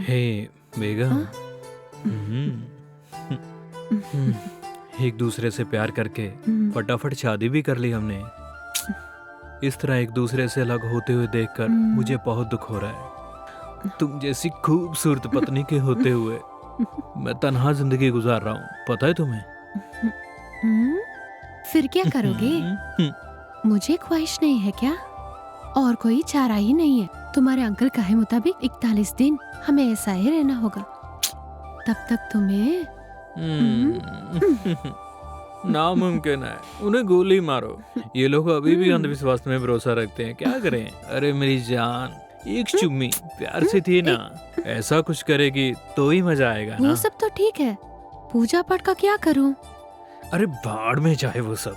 हे बेगम, एक दूसरे से प्यार करके फटाफट शादी भी कर ली हमने। इस तरह एक दूसरे से अलग होते हुए देखकर मुझे बहुत दुख हो रहा है। तुम जैसी खूबसूरत पत्नी के होते हुए मैं तन्हा जिंदगी गुजार रहा हूँ, पता है तुम्हें? फिर क्या करोगे? मुझे ख्वाहिश नहीं है क्या? और कोई चारा ही नहीं है। तुम्हारे अंकल कहे मुताबिक 41 दिन हमें ऐसा ही रहना होगा। तब तक तुम्हें नामुमकिन है। उन्हें गोली मारो। ये लोग अभी भी अंधविश्वास में भरोसा रखते हैं। क्या करें? अरे मेरी जान, एक चुम्मी प्यार से थी ना, ऐसा कुछ करेगी तो ही मजा आएगा ना। वो सब तो ठीक है, पूजा पाठ का क्या करूं? अरे भाड़ में जाए वो सब।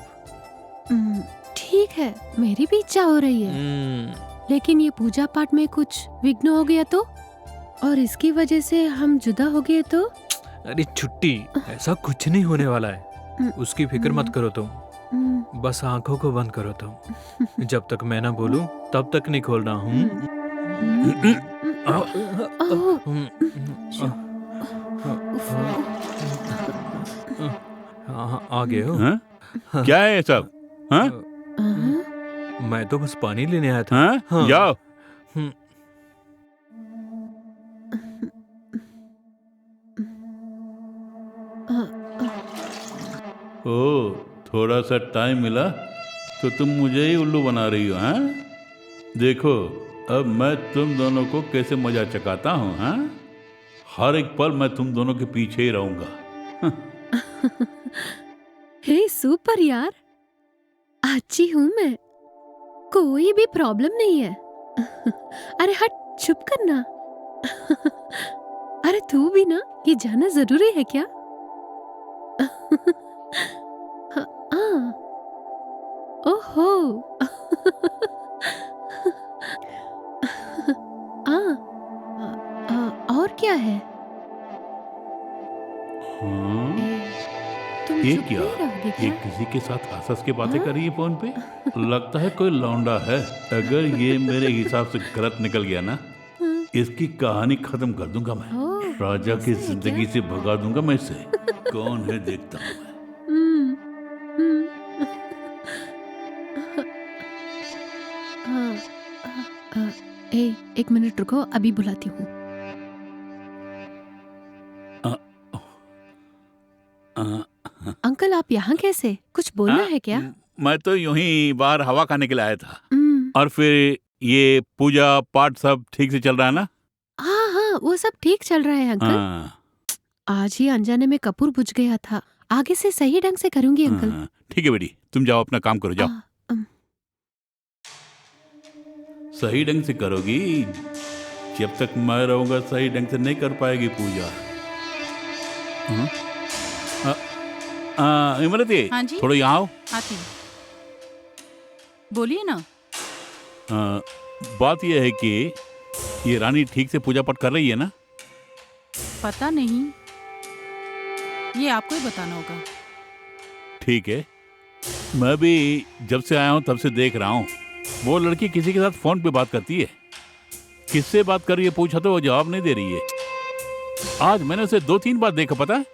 ठीक है, मेरी भी इच्छा हो रही है, लेकिन ये पूजा पाठ में कुछ विघ्न हो गया तो, और इसकी वजह से हम जुदा हो गए तो? अरे छुट्टी, ऐसा कुछ नहीं होने वाला है। उसकी फिक्र मत करो तुम। बस आंखों को बंद करो तुम। जब तक मैं ना बोलूं तब तक नहीं खोलना हूँ। आ गए हो? क्या है ये सब? हाँ? मैं तो बस पानी लेने आया था। हाँ? जाओ। ओ, थोड़ा सा टाइम मिला तो तुम मुझे ही उल्लू बना रही हो, हाँ? देखो अब मैं तुम दोनों को कैसे मजा चकाता हूँ, हाँ? हर एक पल मैं तुम दोनों के पीछे ही रहूंगा। हे सुपर यार, अच्छी हूँ मैं, कोई भी प्रॉब्लम नहीं है। अरे हट, चुप करना। अरे तू भी ना, ये जाना जरूरी है क्या? ओहो। और क्या है? तुम ये चुप क्या? नहीं रहोगे ये क्या? किसी के साथ हंस के बातें कर रही है फोन पे? लगता है कोई लौंडा है। अगर ये मेरे हिसाब से गलत निकल गया ना, इसकी कहानी खत्म कर दूंगा मैं। राजा की ऐसा है जिंदगी क्या? से भगा दूंगा मैं इसे। कौन है देखता हूँ मैं। एक मिनट रुको, अभी बुलाती हूँ। अंकल आप यहाँ कैसे? कुछ बोलना है क्या? मैं तो यूं ही बाहर हवा खाने के लिए आया था। और फिर ये पूजा पाठ सब ठीक से चल रहा है ना? हाँ हाँ, वो सब ठीक चल रहा है अंकल। हाँ। आज ही अनजाने में कपूर बुझ गया था, आगे से सही ढंग से करूंगी अंकल। ठीक है बेटी, तुम जाओ अपना काम करो, जाओ। सही ढंग से करोगी। जब तक मैं रहूंगा सही ढंग से नहीं कर पाएगी पूजा। इमरती, हाँ जी? थोड़ा यहाँ आओ। आती हूँ। बोलिए ना। बात यह है कि ये रानी ठीक से पूजा पाठ कर रही है ना? पता नहीं, ये आपको ही बताना होगा। ठीक है, मैं भी जब से आया हूँ तब से देख रहा हूँ वो लड़की किसी के साथ फोन पे बात करती है। किससे बात कर रही है पूछा तो वो जवाब नहीं दे रही है। आज मैंने उसे 2-3 बार देखा, पता है?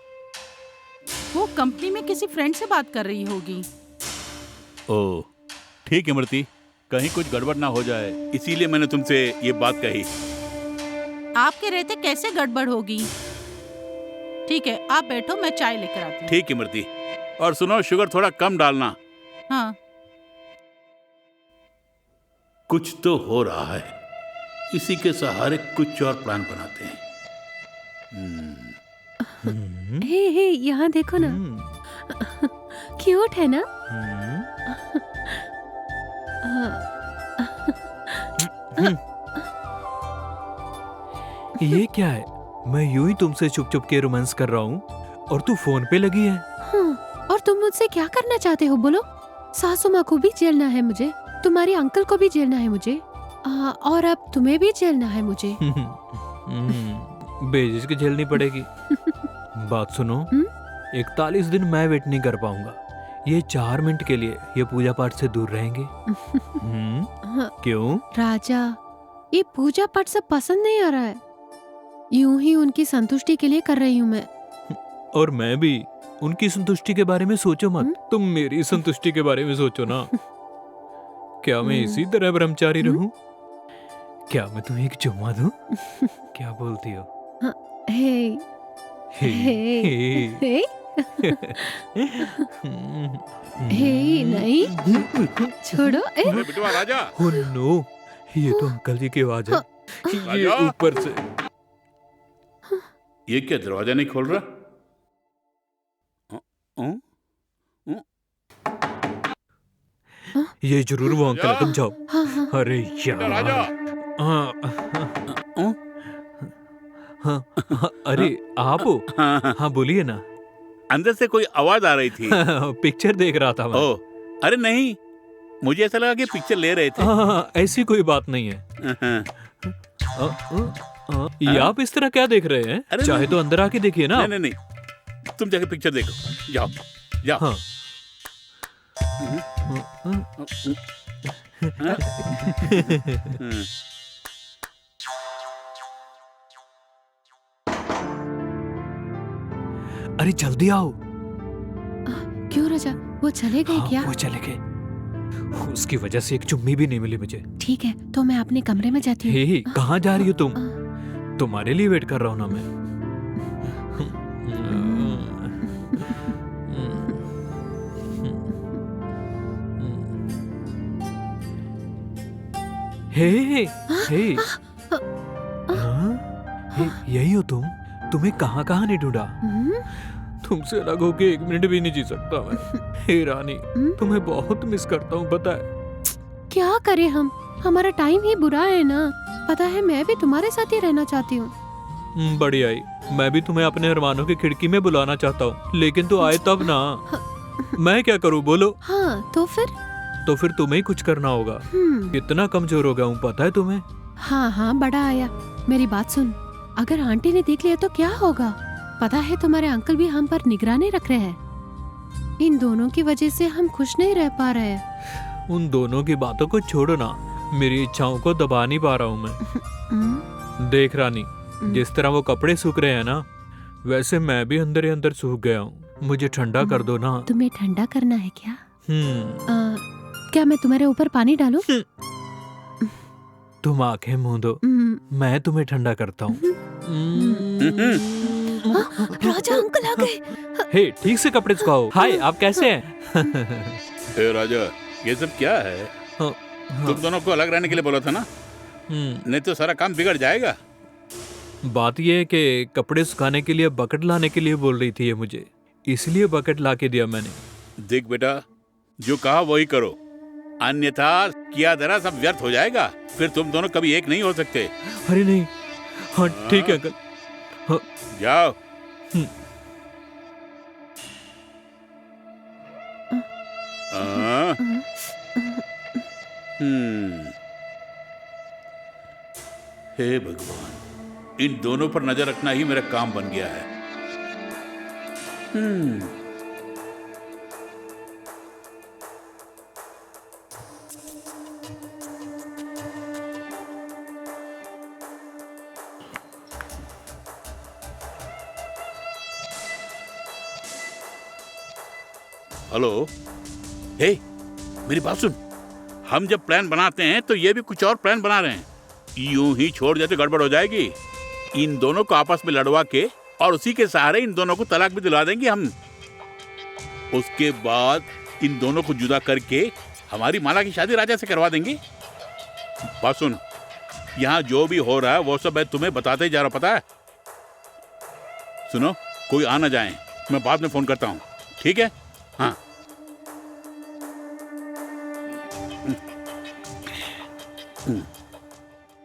वो कंपनी में किसी फ्रेंड से बात कर रही होगी। ओह, ठीक है इमरती, कहीं कुछ गड़बड़ ना हो जाए, इसीलिए मैंने तुमसे ये बात कही। आपके रहते कैसे गड़बड़ होगी? ठीक है, आप बैठो, मैं चाय लेकर आती हूँ। ठीक है इमरती, और सुनो शुगर थोड़ा कम डालना। हाँ। कुछ तो हो रहा है, इसी के सहारे कुछ और प्लान बनाते हैं। हे यहाँ देखो ना, क्यूट है ना? ये क्या है? मैं यूं ही तुमसे चुप चुप के रोमांस कर रहा हूँ और तू फोन पे लगी है। और तुम मुझसे क्या करना चाहते हो बोलो? सासू माँ को भी जेलना है मुझे, तुम्हारे अंकल को भी जेलना है मुझे, और अब तुम्हें भी जेलना है मुझे। बेजिस की झेलनी पड़ेगी। बात सुनो, 41 दिन मैं वेट नहीं कर पाऊंगा। ये 4 मिनट के लिए ये पूजा पाठ से दूर रहेंगे। क्यों? राजा, ये पूजा पाठ सब पसंद नहीं आ रहा है। यूं ही उनकी संतुष्टि के लिए कर रही हूँ मैं। और मैं भी। उनकी संतुष्टि के बारे में सोचो मत, तुम मेरी संतुष्टि के बारे में सोचो ना। क्या मैं इसी तरह ब्रह्मचारी रहूं? क्या मैं तुम्हें एक चुम्मा दूं? क्या बोलती हो? हे हे, हे हे। हे नहीं, छोड़ो। अरे बिटवा राजा, ओ नो, ये तो अंकल जी की आवाज है। ये राजा! ऊपर से। ये क्या दरवाजा नहीं खोल रहा? ये जरूर वो अंकल है, तुम जाओ। हाँ हाँ अरे राजा! यार। हाँ, हाँ, हाँ, अरे आप हो? हाँ बोलिए ना। अंदर से कोई आवाज आ रही थी। पिक्चर देख रहा था मैं। ओ, अरे नहीं, मुझे ऐसा लगा कि पिक्चर ले रहे थे। हाँ, ऐसी कोई बात नहीं है। ये आप इस तरह क्या देख रहे हैं? अरे चाहे नहीं। तो अंदर आके देखिए ना। नहीं नहीं नहीं, तुम जाके पिक्चर देखो, जाओ जाओ। हाँ। अरे जल्दी आओ। क्यों राजा, वो चले गए हाँ, क्या? वो चले गए। उसकी वजह से एक चुम्मी भी नहीं मिली मुझे। ठीक है, तो मैं अपने कमरे में जाती हूँ। हे, कहाँ जा रही हो तुम? आ, तुम्हारे लिए वेट कर रहा हूँ ना मैं। हे, हे, हाँ? हे, यही हो तुम? तुम्हें कहाँ कहाँ नहीं ढूंढा? हम्म, तुमसे अलग होके 1 मिनट भी नहीं जी सकता मैं। हे रानी, तुम्हें बहुत मिस करता हूँ, पता है? क्या करें हम? हमारा टाइम ही बुरा है ना। पता है, मैं भी तुम्हारे साथ ही रहना चाहती हूँ। बढ़िया ही। मैं भी तुम्हें अपने अरमानों की खिड़की में बुलाना चाहता हूँ, लेकिन तो आए तब ना। मैं क्या करूँ बोलो? हाँ, तो फिर तुम्हें ही कुछ करना होगा। कितना कमजोर हो गया हूँ पता है तुम्हें? हाँ हाँ, बड़ा आया। मेरी बात सुन, अगर आंटी ने देख लिया तो क्या होगा? पता है, तुम्हारे अंकल भी हम पर निगरानी रख रहे हैं। इन दोनों की वजह से हम खुश नहीं रह पा रहे हैं। उन दोनों की बातों को छोड़ो ना, मेरी इच्छाओं को दबा नहीं पा रहा हूँ मैं। हम्म, देख रानी, जिस तरह वो कपड़े सूख रहे हैं ना, वैसे मैं भी अंदर ही अंदर सूख गया हूँ। मुझे ठंडा कर दो ना। तुम्हें ठंडा करना है क्या? हम्म, क्या मैं तुम्हारे ऊपर पानी डालूं? तुम आंखें मूंद दो, मैं तुम्हें ठंडा करता हूँ। राजा अंकल आ गए। हे, ठीक से कपड़े सुखाओ। हाय, आप कैसे हैं? ए राजा, ये सब क्या है? तुम दोनों को अलग रहने के लिए बोला था ना, नहीं तो सारा काम बिगड़ जाएगा। बात ये है कि कपड़े सुखाने के लिए बकेट लाने के लिए बोल रही थी ये मुझे, इसलिए बकेट ला के दिया मैंने। देख बेटा, जो कहा वही करो, अन्यथा किया धरा सब व्यर्थ हो जाएगा। फिर तुम दोनों कभी एक नहीं हो सकते। अरे नहीं। हाँ ठीक है अंकल। हाँ, जाओ। हे भगवान, इन दोनों पर नजर रखना ही मेरा काम बन गया है। हेलो, हे, मेरी बात सुन। हम जब प्लान बनाते हैं तो ये भी कुछ और प्लान बना रहे हैं। यूं ही छोड़ देते गड़बड़ हो जाएगी। इन दोनों को आपस में लड़वा के और उसी के सहारे इन दोनों को तलाक भी दिला देंगे हम। उसके बाद इन दोनों को जुदा करके हमारी माला की शादी राजा से करवा देंगे। बात सुन, यहाँ जो भी हो रहा है वो सब मैं तुम्हें बताते ही जा रहा हूं, पता है? सुनो, कोई आ ना जाए, मैं बाद में फोन करता हूँ, ठीक है? हाँ।